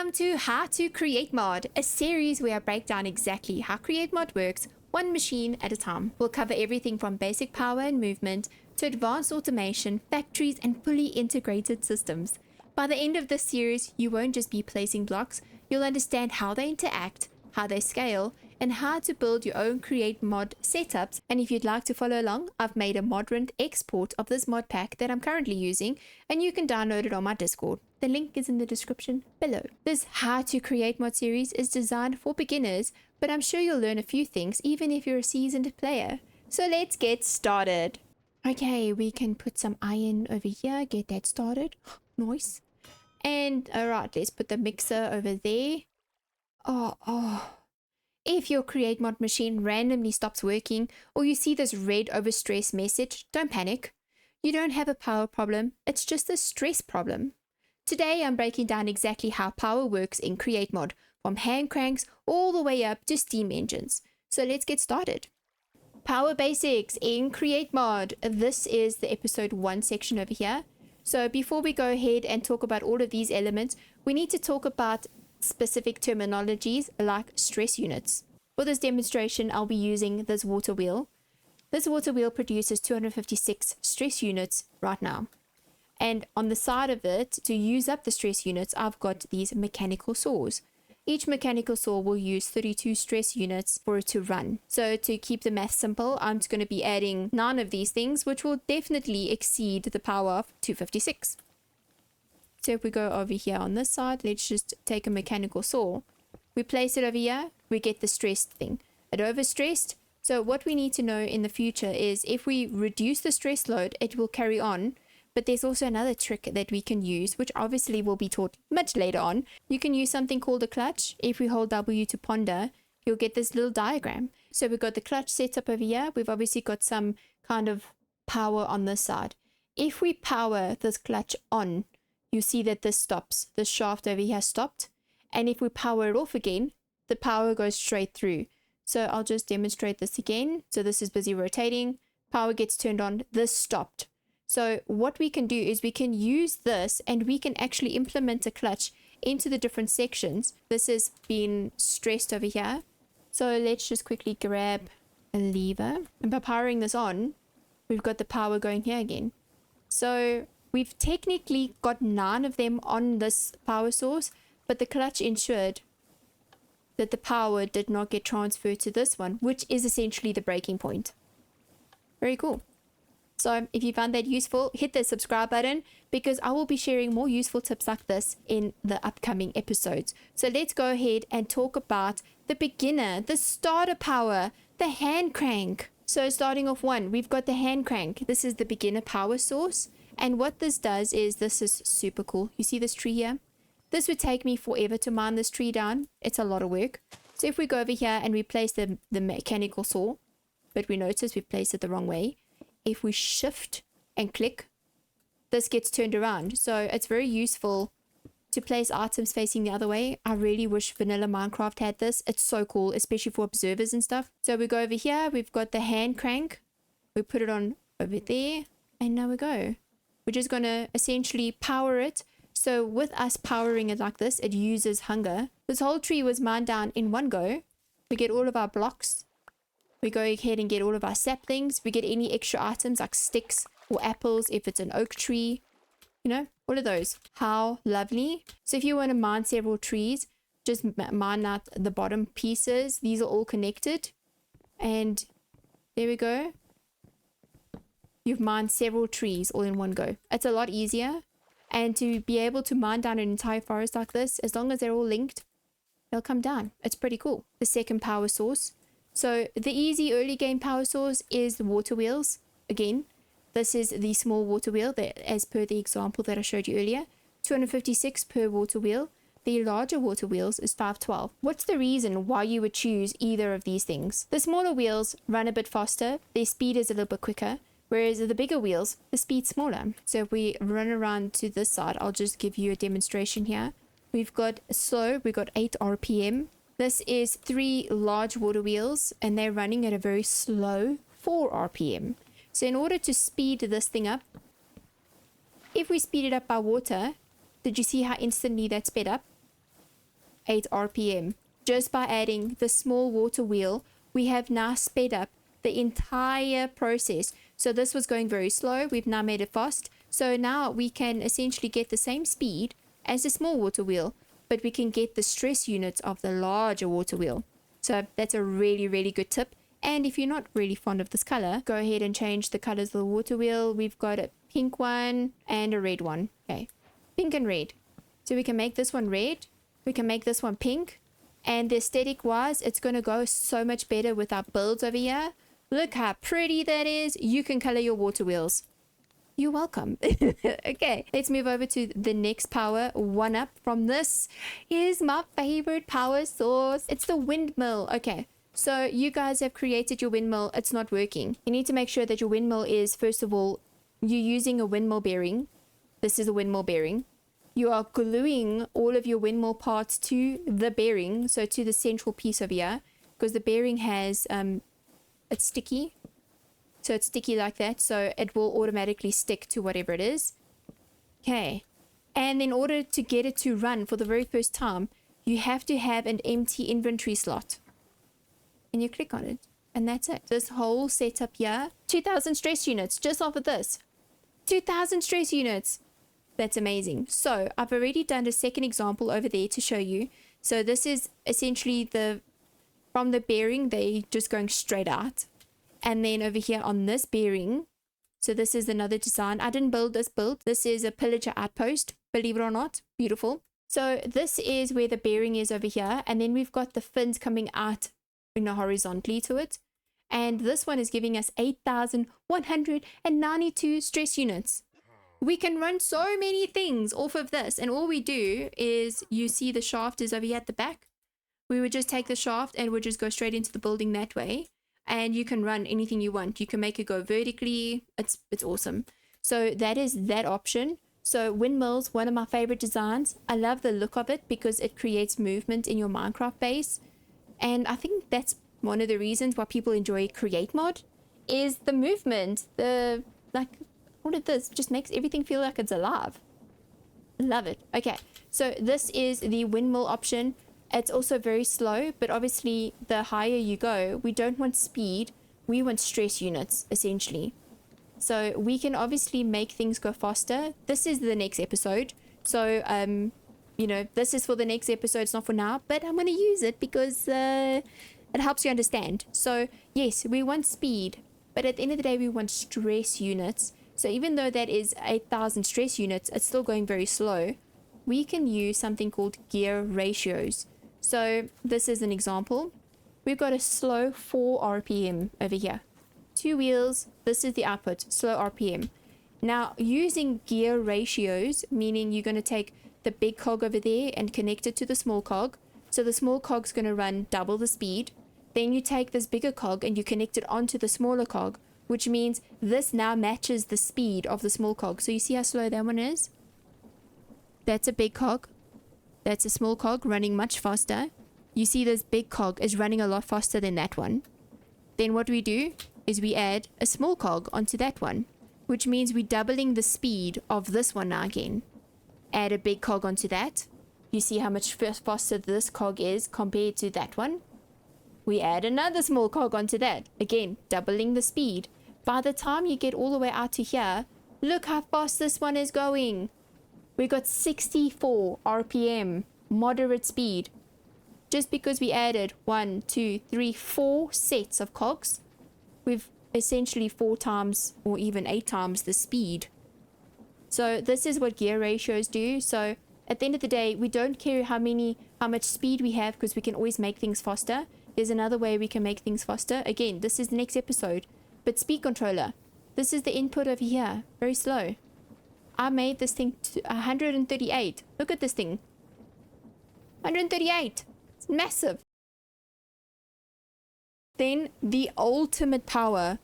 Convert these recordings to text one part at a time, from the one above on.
Welcome to How to Create Mod, a series where I break down exactly how Create Mod works, one machine at a time. We'll cover everything from basic power and movement to advanced automation, factories, and fully integrated systems. By the end of this series, you won't just be placing blocks, you'll understand how they interact, how they scale, and how to build your own Create Mod setups. And if you'd like to follow along, I've made a Modrent export of this mod pack that I'm currently using, and you can download it on my Discord. The link is in the description below. This How to Create Mod series is designed for beginners, but I'm sure you'll learn a few things even if you're a seasoned player. So let's get started. Okay, we can put some iron over here, get that started. Nice. And alright, let's put the mixer over there. If your Create Mod machine randomly stops working or you see this red overstress message, don't panic. You don't have a power problem, it's just a stress problem. Today I'm breaking down exactly how power works in Create Mod, from hand cranks all the way up to steam engines. So let's get started. Power basics in Create Mod. This is the episode 1 section over here. So before we go ahead and talk about all of these elements, we need to talk about specific terminologies like stress units. For this demonstration, I'll be using this water wheel. This water wheel produces 256 stress units right now. And on the side of it, to use up the stress units, I've got these mechanical saws. Each mechanical saw will use 32 stress units for it to run. So to keep the math simple, I'm just going to be adding 9 of these things, which will definitely exceed the power of 256. So if we go over here on this side, let's just take a mechanical saw. We place it over here, we get the stressed thing. It overstressed. So what we need to know in the future is if we reduce the stress load, it will carry on. But there's also another trick that we can use, which obviously will be taught much later on. You can use something called a clutch. If we hold W to ponder, you'll get this little diagram. So we've got the clutch set up over here. We've obviously got some kind of power on this side. If we power this clutch on, you see that this stops. This shaft over here stopped. And if we power it off again, the power goes straight through. So I'll just demonstrate this again. So this is busy rotating. Power gets turned on. This stopped. So what we can do is we can use this and we can actually implement a clutch into the different sections. This is being stressed over here. So let's just quickly grab a lever. And by powering this on, we've got the power going here again. So we've technically got 9 of them on this power source, but the clutch ensured that the power did not get transferred to this one, which is essentially the breaking point. Very cool. So if you found that useful, hit the subscribe button because I will be sharing more useful tips like this in the upcoming episodes. So let's go ahead and talk about the beginner, the starter power, the hand crank. So starting off 1, we've got the hand crank. This is the beginner power source. And what this does is, this is super cool. You see this tree here? This would take me forever to mine this tree down. It's a lot of work. So if we go over here and we place the mechanical saw, but we notice we placed it the wrong way. If we shift and click, this gets turned around. So it's very useful to place items facing the other way. I really wish vanilla Minecraft had this. It's so cool, especially for observers and stuff. So we go over here, we've got the hand crank. We put it on over there, and now we go. We're just going to essentially power it. So with us powering it like this, it uses hunger. This whole tree was mined down in one go. We get all of our blocks. We go ahead and get all of our saplings. We get any extra items like sticks or apples if it's an oak tree. You know, all of those. How lovely. So if you want to mine several trees, just mine out the bottom pieces. These are all connected. And there we go. You've mined several trees all in one go. It's a lot easier. And to be able to mine down an entire forest like this, as long as they're all linked, they'll come down. It's pretty cool. The second power source. So the easy early game power source is the water wheels. Again, this is the small water wheel that, as per the example that I showed you earlier, 256 per water wheel. The larger water wheels is 512. What's the reason why you would choose either of these things? The smaller wheels run a bit faster. Their speed is a little bit quicker. Whereas the bigger wheels, the speed's smaller. So if we run around to this side, I'll just give you a demonstration here. We've got slow, we've got 8 RPM. This is 3 large water wheels and they're running at a very slow 4 RPM. So in order to speed this thing up, if we speed it up by water, did you see how instantly that sped up? 8 RPM. Just by adding the small water wheel, we have now sped up the entire process. So this was going very slow. We've now made it fast. So now we can essentially get the same speed as the small water wheel, but we can get the stress units of the larger water wheel. So that's a really, really good tip. And if you're not really fond of this color, go ahead and change the colors of the water wheel. We've got a pink one and a red one. Okay, pink and red. So we can make this one red. We can make this one pink. And the aesthetic wise, it's going to go so much better with our builds over here. Look how pretty that is. You can color your water wheels. You're welcome. Okay, let's move over to the next power one up from this. Is my favorite power source. It's the windmill. Okay, so you guys have created your windmill. It's not working. You need to make sure that your windmill is, first of all, you're using a windmill bearing. This is a windmill bearing. You are gluing all of your windmill parts to the bearing, so to the central piece over here, because the bearing has, it's sticky. So it's sticky like that, so it will automatically stick to whatever it is. Okay. And in order to get it to run for the very first time, you have to have an empty inventory slot. And you click on it, and that's it. This whole setup here, 2,000 stress units just off of this. 2,000 stress units. That's amazing. So I've already done a second example over there to show you. So this is essentially from the bearing, they just going straight out. And then over here on this bearing, so this is another design. I didn't build this build. This is a pillager outpost, believe it or not. Beautiful. So this is where the bearing is over here. And then we've got the fins coming out, horizontally to it. And this one is giving us 8,192 stress units. We can run so many things off of this. And all we do is, you see the shaft is over here at the back. We would just take the shaft and we'll just go straight into the building that way. And you can run anything you want. You can make it go vertically. It's awesome. So that is that option. So windmills, one of my favorite designs. I love the look of it because it creates movement in your Minecraft base. And I think that's one of the reasons why people enjoy Create Mod is the movement. All of this just makes everything feel like it's alive. Love it. Okay, so this is the windmill option. It's also very slow, but obviously the higher you go, we don't want speed, we want stress units, essentially. So we can obviously make things go faster. This is the next episode. So, this is for the next episode, it's not for now, but I'm going to use it because it helps you understand. So, yes, we want speed, but at the end of the day, we want stress units. So even though that is 8,000 stress units, it's still going very slow. We can use something called gear ratios. So this is an example. We've got a slow 4 RPM over here. 2 wheels, this is the output, slow RPM. Now using gear ratios, meaning you're going to take the big cog over there and connect it to the small cog. So the small cog's going to run double the speed. Then you take this bigger cog and you connect it onto the smaller cog, which means this now matches the speed of the small cog. So you see how slow that one is? That's a big cog. That's a small cog running much faster. You see this big cog is running a lot faster than that one. Then what we do is we add a small cog onto that one, which means we're doubling the speed of this one now again. Add a big cog onto that. You see how much faster this cog is compared to that one. We add another small cog onto that. Again, doubling the speed. By the time you get all the way out to here, look how fast this one is going. We got 64 RPM, moderate speed. Just because we added 4 sets of cogs, we've essentially 4 times or even 8 times the speed. So this is what gear ratios do. So at the end of the day, we don't care how much speed we have because we can always make things faster. There's another way we can make things faster. Again, this is the next episode. But speed controller, this is the input over here. Very slow. I made this thing to 138. Look at this thing. 138. It's massive. Then the ultimate power.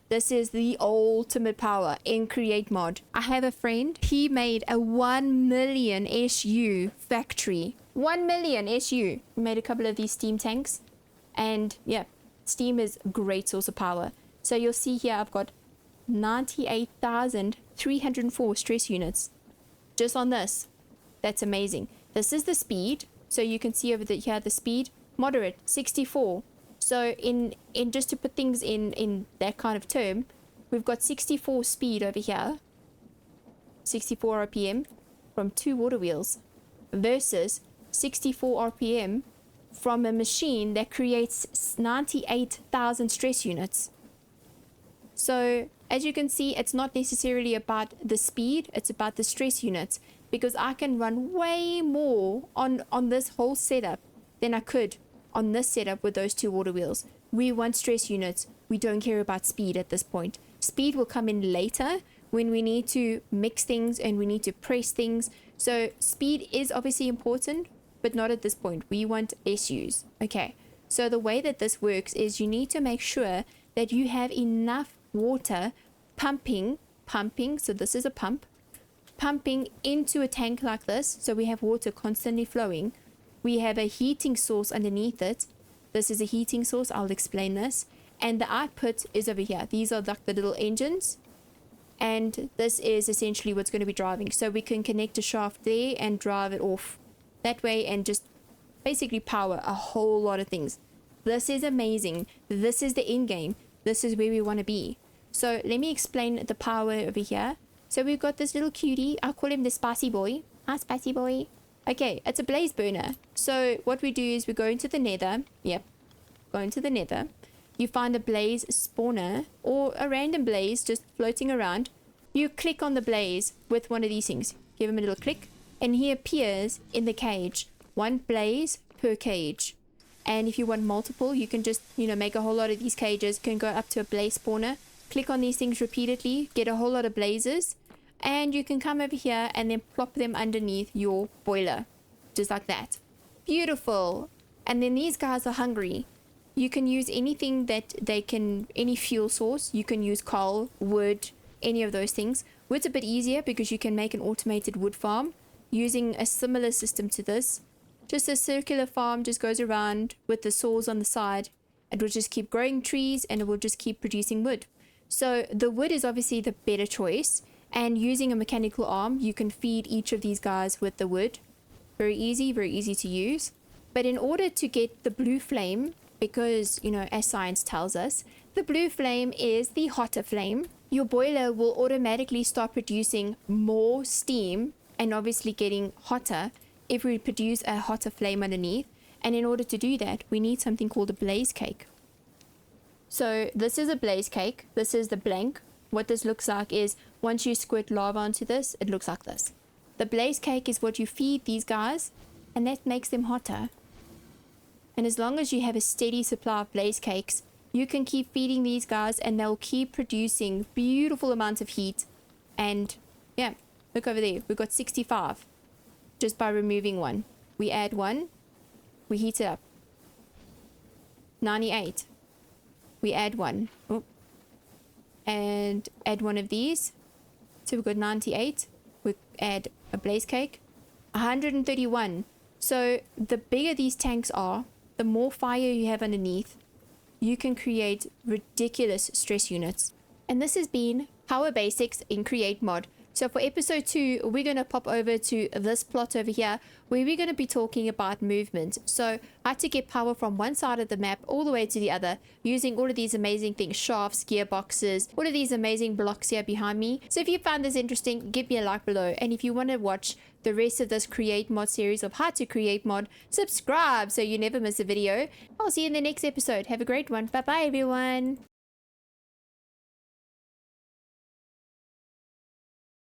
This is the ultimate power in Create Mod. I have a friend. He made a 1 million SU factory. 1 million SU. He made a couple of these steam tanks. And yeah, steam is a great source of power. So you'll see here I've got 98,304 stress units just on this. That's amazing. This is the speed. So you can see over here the speed, moderate, 64. So in just to put things in that kind of term, we've got 64 speed over here, 64 RPM from 2 water wheels versus 64 RPM from a machine that creates 98,000 stress units. So as you can see, it's not necessarily about the speed, it's about the stress units, because I can run way more on this whole setup than I could on this setup with those 2 water wheels. We want stress units. We don't care about speed at this point. Speed will come in later when we need to mix things and we need to press things. So speed is obviously important, but not at this point. We want SUs. Okay, so the way that this works is you need to make sure that you have enough water pumping, so this is a pump, pumping into a tank like this, so we have water constantly flowing. We have a heating source underneath it. This is a heating source, I'll explain this. And the output is over here. These are like the little engines, and this is essentially what's going to be driving. So we can connect a shaft there and drive it off that way and just basically power a whole lot of things. This is amazing. This is the end game. This is where we want to be. So let me explain the power over here. So we've got this little cutie. I'll call him the spicy boy. Hi, spicy boy. Okay, it's a blaze burner. So what we do is we go into the nether. Yep, go into the nether. You find a blaze spawner or a random blaze just floating around. You click on the blaze with one of these things. Give him a little click, and he appears in the cage. 1 blaze per cage. And if you want multiple, you can just, make a whole lot of these cages. Can go up to a blaze spawner. Click on these things repeatedly, get a whole lot of blazes, and you can come over here and then plop them underneath your boiler, just like that. Beautiful. And then these guys are hungry. You can use anything that any fuel source. You can use coal, wood, any of those things. Wood's a bit easier because you can make an automated wood farm using a similar system to this. Just a circular farm, just goes around with the saws on the side. It will just keep growing trees and it will just keep producing wood. So the wood is obviously the better choice, and using a mechanical arm, you can feed each of these guys with the wood. Very easy to use. But in order to get the blue flame, because, as science tells us, the blue flame is the hotter flame, your boiler will automatically start producing more steam and obviously getting hotter if we produce a hotter flame underneath. And in order to do that, we need something called a blaze cake. So this is a blaze cake. This is the blank. What this looks like is once you squirt lava onto this, it looks like this. The blaze cake is what you feed these guys, and that makes them hotter. And as long as you have a steady supply of blaze cakes, you can keep feeding these guys and they'll keep producing beautiful amounts of heat. And yeah, look over there. We've got 65 just by removing one. We add one, we heat it up. 98. We add one. Oh. And add one of these. So we've got 98. We add a blaze cake. 131. So the bigger these tanks are, the more fire you have underneath, you can create ridiculous stress units. And this has been Power Basics in Create Mod. So for episode 2, we're going to pop over to this plot over here where we're going to be talking about movement. So I had to get power from one side of the map all the way to the other using all of these amazing things, shafts, gearboxes, all of these amazing blocks here behind me. So if you found this interesting, give me a like below. And if you want to watch the rest of this Create Mod series of how to create mod, subscribe so you never miss a video. I'll see you in the next episode. Have a great one. Bye bye everyone.